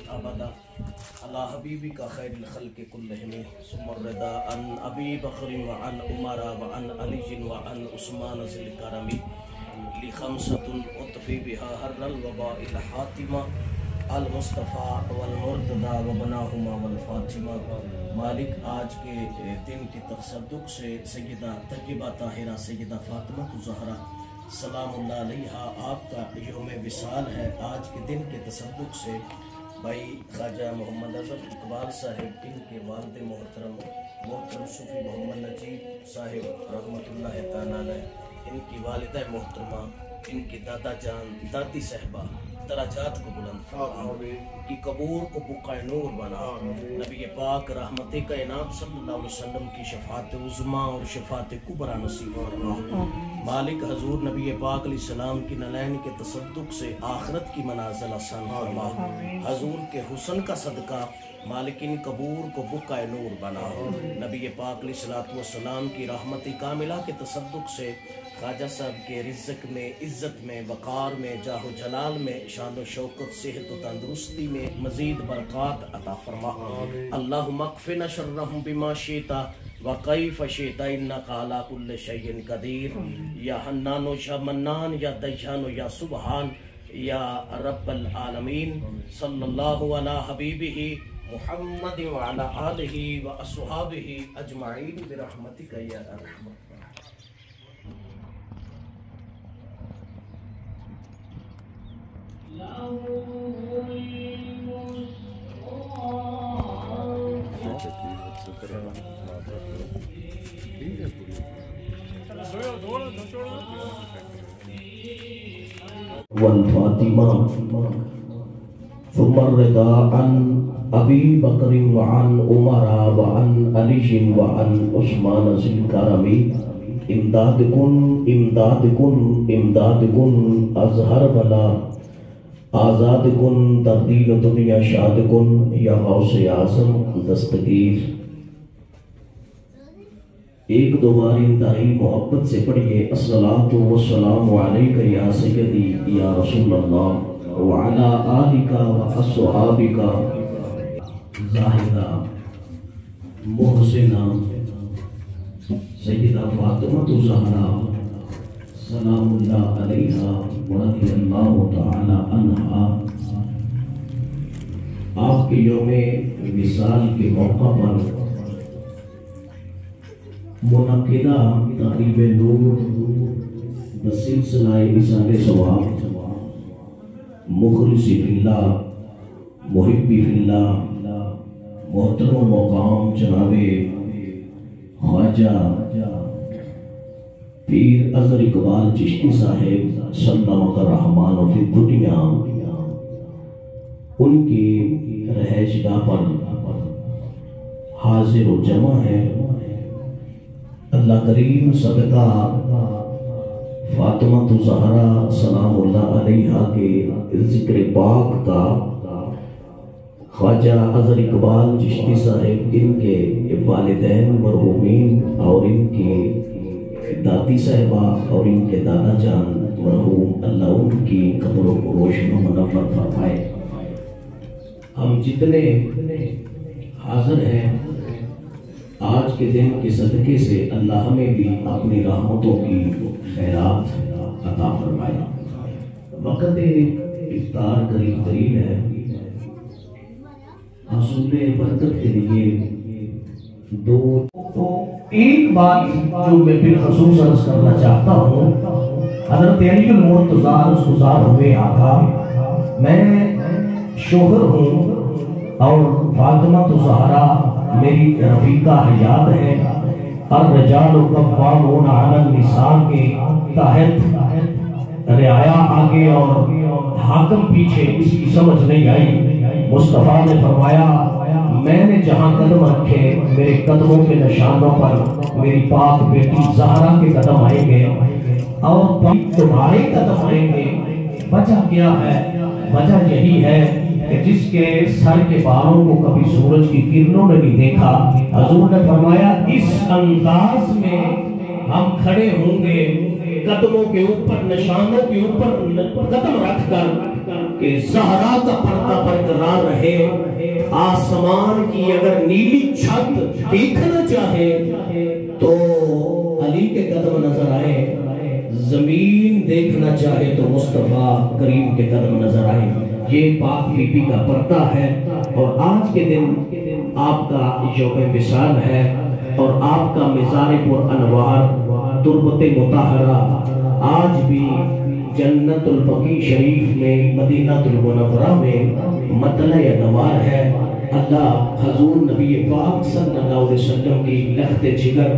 أبدا على حبيبك خير الخلق كلهم ثم الرضا عن أبي بكر وعن عمر وعن علي وعن عثمان ذي الكرم لخمسة أطفي بها هر الوباء الحاتمة المصطفى والمرتضى وبناهما والفاطمہ۔ مالک آج کے دن کی تصدق سے سیدہ طیبہ طاہرہ سیدہ فاطمہ الزہرا سلام اللہ علیہا آپ کا یوم وصال ہے۔ آج کے دن کے تصدق سے بھائی خواجہ محمد اظہر اقبال صاحب، ان کے والد محترم صوفی محمد نجیب صاحب رحمۃ اللہ تعالیٰ علیہ، ان کی والدہ محترمہ، ان کی دادا جان دادی صاحبہ درجات کو بلند فرما، کی قبور کو بقع نور بنا، نبی پاک رحمت کائنات صلی اللہ علیہ وسلم کی شفاعت عظمیٰ اور شفاعت کبریٰ نصیب فرما۔ مالک حضور نبی پاک علیہ السلام کی نلین کے تصدق سے آخرت کی منازل آسان فرما، حضور کے حسن کا صدقہ مالک ان قبور کو بقع نور بنا، نبی پاک علیہ السلام کی رحمت کاملہ کے تصدق سے خواجہ صاحب کے رزق میں، عزت میں، وقار میں، جاہ و جلال میں، شان و شوکت، صحت و تندرستی میں مزید برکات عطا فرما۔ اللہم اکفنا شرہم بما شئت وکیف شئت انک علی کل شیء قدیر۔ یا حنان و یا منان، یا دیان و یا سبحان، یا رب العالمین، صلی اللہ علی حبیبہ محمد وعلی آلہ واصحابہ اجمعین برحمتک یا ارحم الراحمین۔ والفاطمہ ثم الرضا عن ابی بکر وعن عمر وعن علی وعن عثمان ذی الکرم امداد کن امداد کن امداد کن اظہر بلا آزاد کن در دین و دنیا شاد کن یا غوث اعظم دستگیر۔ ایک دو بار انتہائی محبت سے پڑھیے الصلاۃ والسلام علیک یا سیدی یا رسول اللہ وعلی آلک واصحابک زاہدہ محسنہ سیدہ فاطمہ الزہرا سلام اللہ علیہا ورضی اللہ تعالی عنہا، آپ کے یوم وصال کے موقع پر منعقدہ تقریب نور بسلسلہ ایصال ثواب مخلصی فی اللہ محبی فی اللہ محترم مقام جناب خواجہ پیر اظہر اقبال چشتی صاحب سلامت الرحمن فی الدنیا، ان کی رہائش گاہ پر حاضر و جمع ہے۔ اللہ کریم صدقہ فاطمہ الزہرا سلام اللہ علیہا کے ذکر پاک کا خواجہ اظہر اقبال چشتی صاحب، ان کے والدین مرحومین اور ان کی دادی صاحبہ اور ان کے دادا جان مرحوم، اللہ ان کی قبروں کو روشن و منور فرمائے۔ ہم جتنے حاضر ہیں آج کے دن کے صدقے سے اللہ ہمیں بھی اپنی رحمتوں کی خیرات عطا فرمائے۔ وقت افطار قریب قریب ہے، حصول برکت کے لیے ایک بات جو میں بالخصوص عرض کرنا چاہتا ہوں، حضرت علی المرتضیٰ عرض گزار ہوئے آقا، میں شوہر ہوں اور فاطمہ الزہرا میری رفیقہ حیات ہے، الرجال قوامون علی النساء کے تحت رعایا آگے اور حاکم پیچھے، اس کی سمجھ نہیں آئی۔ مصطفیٰ نے فرمایا میں نے جہاں قدم رکھے میرے قدموں کے نشانوں پر میری پاک بیٹی زہرا کے قدم آئیں گے اور تمہارے قدم آئیں گے۔ وجہ کیا ہے؟ وجہ یہی ہے کہ جس کے سر کے بالوں کو کبھی سورج کی کرنوں نے نہیں دیکھا، حضور نے فرمایا اس انداز میں ہم کھڑے ہوں گے قدموں کے اوپر، نشانوں کے اوپر قدم رکھ کر کہ زہرا کا پردہ برقرار رہے آسمان کی اگر نیلی چھت دیکھنا چاہے تو علی کے قدم نظر آئے، زمین دیکھنا چاہے تو مصطفیٰ کریم کے قدم نظر آئے۔ یہ پاک بی بی کا پردہ ہے، اور آج کے دن آپ کا یوم وصال ہے، اور آپ کا مزار پر انوار تربت مطہرہ آج بھی جنت البقیع شریف میں مدینہ المنورہ میں مطلع انوار ہے۔ اللہ حضور نبی پاک صلی اللہ علیہ وسلم کی لخت جگر،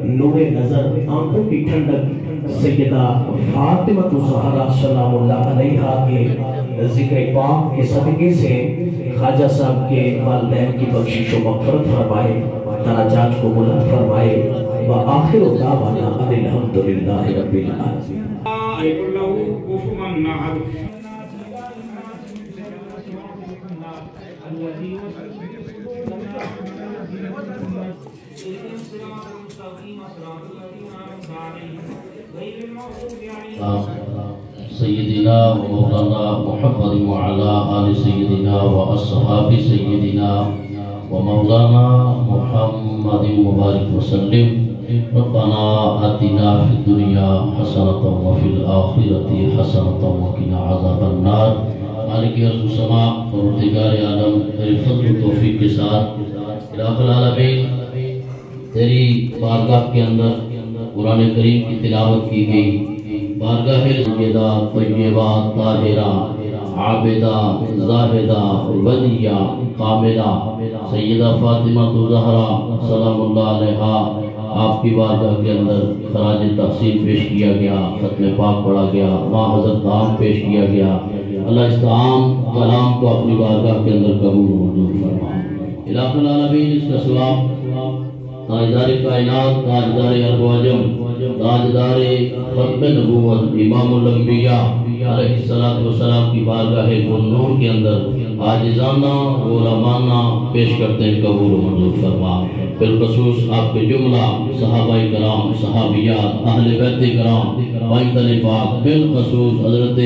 نور نظر، آنکھوں کی ٹھنڈک سیدہ فاطمہ الزہرا سلام اللہ علیہا کے ذکر پاک کے صدقے سے خواجہ صاحب کے والدین کی بخشش و مغفرت فرمائے، درجات کو بلند فرمائے۔ وآخر دعوانا ان الحمدللہ رب العالمین۔ سیدنا و مولانا محمد وعلا آل سیدنا و اصحاب سیدنا و مولانا محمد مبارک وسلم۔ ربنا آتنا فی الدنیا حسنۃ وفی الآخرۃ حسنۃ وقنا عذاب النار۔ مالک ارض و سماء پروردگار عالم، تیرے فضل و توفیق کے ساتھ الہ العالمین تیری بارگاہ کے اندر قرآن کریم کی تلاوت کی گئی۔ بارگاہ سیدہ طیبہ طاہرہ عابدہ زاہدہ ولیہ کاملہ سیدہ فاطمہ الزہرا سلام اللہ علیہا، آپ کی بارگاہ کے اندر خراج تحسین پیش کیا گیا، ختم پاک پڑھا گیا، ماں حضرت عام پیش کیا گیا۔ اللہ اس عام کلام کو اپنی بارگاہ کے اندر قبول و منظور فرما۔ الہ العالمین اس کا ثواب تاجدار کائنات، تاجدار ارض و عجم، تاجدار ختم نبوت امام الانبیاء علیہ السلام کی بارگاہ نور کے اندر عاجزانہ غلامانہ پیش کرتے ہیں، قبول و منظور فرما۔ بالخصوص آپ کے جملہ صحابہ کرام، صحابیات، اہل بیت کرام، بائن پاک، بالخصوص حضرت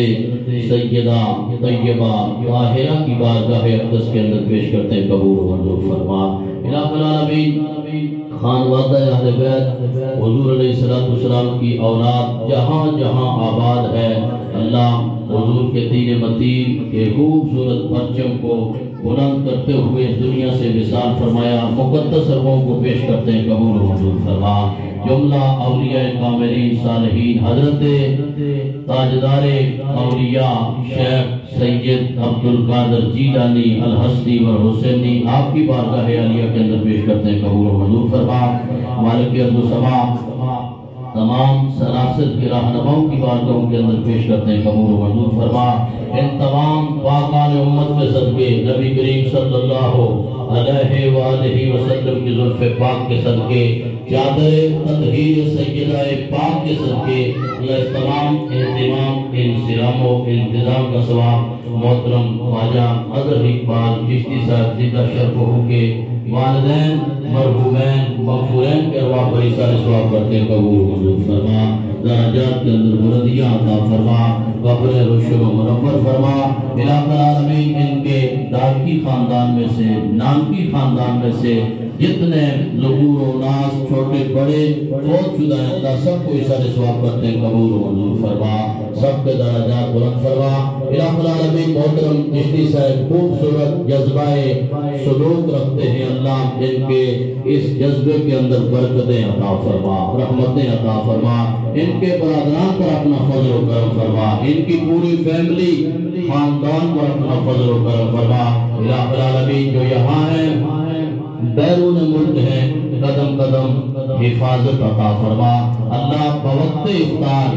سیدہ طیبہ طاہرہ کی بارگاہ اقدس کے اندر پیش کرتے ہیں، قبول و منظور فرما۔ الہ العالمین خانوادہ اہل بیت حضور علیہ السلام کی اولاد جہاں جہاں آباد ہے، اللہ حضور کے دین متین کے خوبصورت پرچم کو بلند کرتے ہوئے اس دنیا سے وصال فرمایا، مقدس روحوں کو پیش کرتے ہیں، قبول و منظور فرما۔ جملہ اولیاء کاملین صالحین حضرت تاجدار اولیاء شیخ سید عبدالقادر جیلانی الحسنی والحسینی آپ کی بارگاہ عالیہ کے اندر پیش کرتے ہیں، قبول و منظور فرما۔ مالک ارض و سماء تمام سلاسل کے رہنماؤں کی بارگاہوں کے اندر پیش کرتے ہیں، قبول و منظور فرما۔ ان تمام پاکان امت کے صدقے، نبی کریم صلی اللہ علیہ وآلہ وسلم کی زلف پاک کے صدقے، چادر تطہیر سیدہ پاک کے صدقے، اللہ تمام اہتمام انصرام و انتظام کا ثواب محترم خواجہ اظہر اقبال چشتی صاحب زندہ شرف ہو کے والدین مرحومین مغفورین کے ارواح پر سارے ثواب کرتے ہیں، قبول و منظور فرما۔ درجات کے اندر بلندیاں عطا فرما، قبر روشن و منور فرما۔ الہ العالمین ان کے دارکی خاندان میں سے، نانکی خاندان میں سے جتنے لغور و ناس چھوٹے بڑے فوت شدہ ہیں، اللہ سب کو سارے ثواب کرتے ہیں، قبول و منظور فرما، سب کے درجات بلند فرما۔ الہ العالمین محترم چشتی صاحب خوبصورت جذبہ سلوک رکھتے ہیں، اللہ ان کے اس جذبے کے اندر برکتیں عطا فرما، رحمتیں عطا فرما، ان کے برادران پر اپنا فضل و کرم فرما، ان کی پوری فیملی خاندان پر اپنا فضل و کرم فرما۔ الہ العالمین جو یہاں ہیں بیرون ملک ہیں، قدم قدم حفاظت عطا فرما۔ اللہ بوقت افطار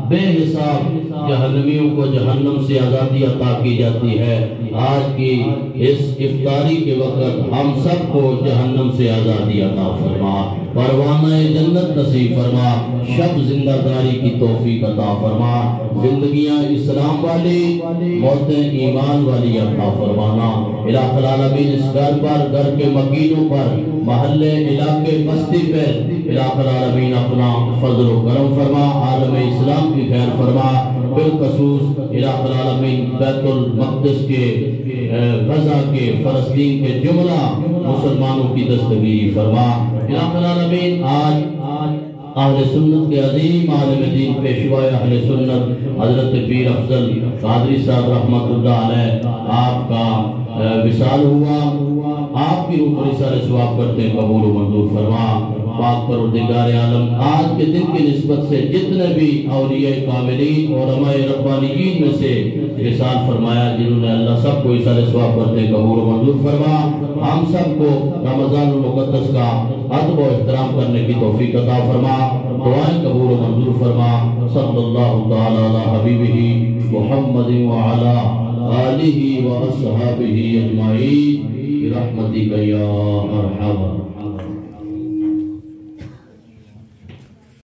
بے حساب جہنمیوں کو جہنم سے آزادی عطا کی جاتی ہے، آج کی اس افطاری کے وقت ہم سب کو جہنم سے آزادی عطا فرما، پروانہ جنت نصیب فرما، شب زندہ داری کی توفیق عطا فرما، زندگیاں اسلام والی موتیں ایمان والی عطا فرمانا۔ الہ العالمین اس گھر پر، گھر کے مکینوں پر، محلے علاقے بستی پہ الہ العالمین اپنا فضل و کرم فرما، عالم اسلام کی خیر فرما، بالخصوص الہ العالمین بیت المقدس کے غزہ کے فلسطین کے جملہ مسلمانوں کی دستگیری فرما۔ الہ العالمین آج اہل سنت کے عظیم عالم دین پیشوا اہل سنت حضرت پیر افضل قادری صاحب رحمت اللہ علیہ آپ کا وصال ہوا، آپ کی روح پر اثر ثواب کرتے قبول و منظور فرما۔ پاک پروردگار عالم آج کے دن کی نسبت سے جتنے بھی اولیاء کاملین اور علماء ربانیین میں سے وصال فرمایا جنہوں نے اللہ سب کو اثر ثواب کرتے قبول و منظور فرما۔ ہم سب کو رمضان المقدس کا ادب و احترام کرنے کی توفیق عطا فرما، دعائیں قبول و منظور فرما۔ صلی اللہ تعالی علی حبیبہ محمد وعلی آلہ و اصحابہ اجمعین برحمتک یا ارحم